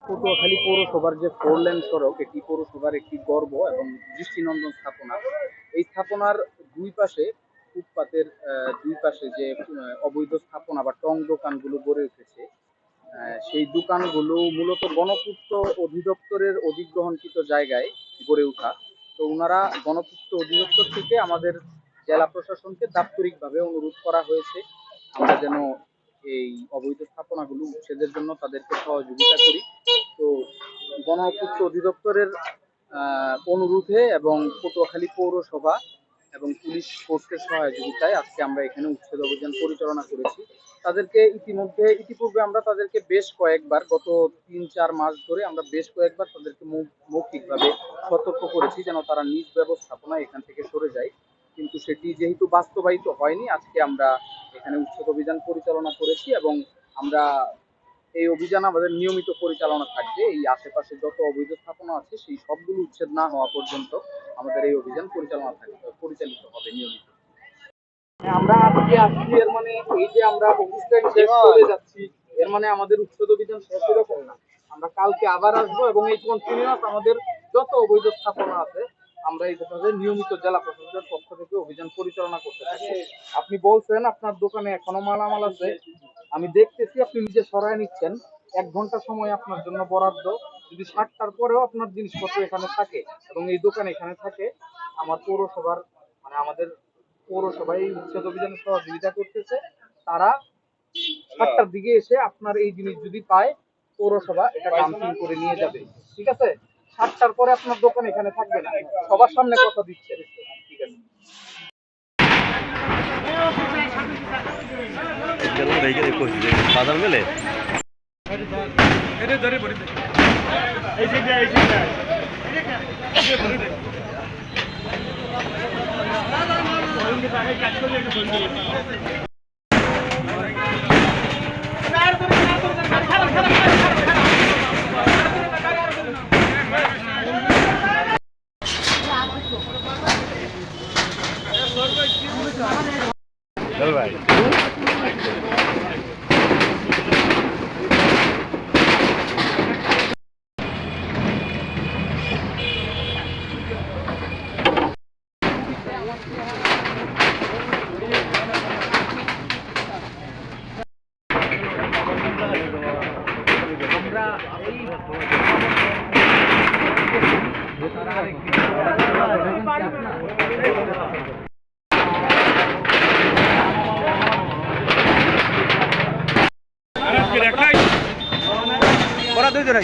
পটুয়াখালী পৌরসভার যে 4 লেন সড়ক, এটি পৌরসভার একটি গর্ব এবং দৃষ্টিনন্দন স্থাপনা। এই স্থাপনার দুই পাশে, ফুটপাতের দুই পাশে যে অবৈধ স্থাপনা বা টং দোকানগুলো গড়ে উঠেছে, সেই দোকানগুলো মূলত গণপূর্ত অধিদপ্তরের অধিগ্রহণকৃত জায়গায় গড়ে ওঠা। তো ওনারা গণপূর্ত অধিদপ্তর থেকে আমাদের জেলা প্রশাসনকে দাপ্তরিকভাবে অনুরোধ করা হয়েছে আমরা যেন এই অবৈধ স্থাপনাগুলো উচ্ছেদের জন্য তাদেরকে সহযোগিতা করি। তো গণপূর্ত অধিদপ্তরের অনুরোধে এবং পটুয়াখালী পৌরসভা এবং পুলিশ ফোর্সের সহযোগিতায় আজকে আমরা এখানে উচ্ছেদ অভিযান পরিচালনা করেছি। তাদেরকে ইতিপূর্বে আমরা তাদেরকে বেশ কয়েকবার, গত 3-4 মাস ধরে আমরা বেশ কয়েকবার তাদেরকে মৌখিকভাবে সতর্ক করেছি যেন তারা নিজ ব্যবস্থাপনায় এখান থেকে সরে যায়, কিন্তু সেটি যেহেতু বাস্তবায়িত হয়নি, আজকে আমরা এখানে উচ্ছেদ অভিযান পরিচালনা করেছি এবং আমরা এই অভিযান আমাদের নিয়মিত পরিচালনা থাকবে। এই আশেপাশে যত অবৈধ স্থাপনা আছে সেই সবগুলো উচ্ছেদ না হওয়া পর্যন্ত আমাদের এই অভিযান পরিচালিত হবে নিয়মিত। আমরা আজকে আসছি, এর মানে এই যে আমরা অফিসটা শেষ করে যাচ্ছি, এর মানে আমাদের উচ্ছেদ অভিযান শেষ এরকম না। আমরা কালকে আবার আসবো এবং এই কন্টিনিউয়াস আমাদের যত অবৈধ স্থাপনা আছে আমরা এইভাবে নিয়মিত জেলা প্রশাসনের পক্ষ থেকে অভিযান পরিচালনা করতে থাকি। আপনি বলছেন আপনার দোকানে এখনো মালামাল আছে, আমি দেখতেছি আপনি নিজে সরায় নিচ্ছেন। 1 ঘন্টা সময় আপনার জন্য বরাদ্দ। যদি 7টার পরেও আপনার জিনিসপত্র এখানে থাকে এবং এই দোকান এখানে থাকে, আমার পৌরসভার আমাদের পৌরসভায় এই উচ্ছেদ অভিযানে সহযোগিতা করতেছে। তারা 7টার দিকে এসে আপনার এই জিনিস যদি পায়, পৌরসভা এটা ডাম্পিং করে নিয়ে যাবে। ঠিক আছে? 7টার পরে আপনার দোকান এখানে থাকবে না। সবার সামনে কথা দিচ্ছে। ঠিক আছে। বাজার মেলে চল ভাই। ওরা দুইজন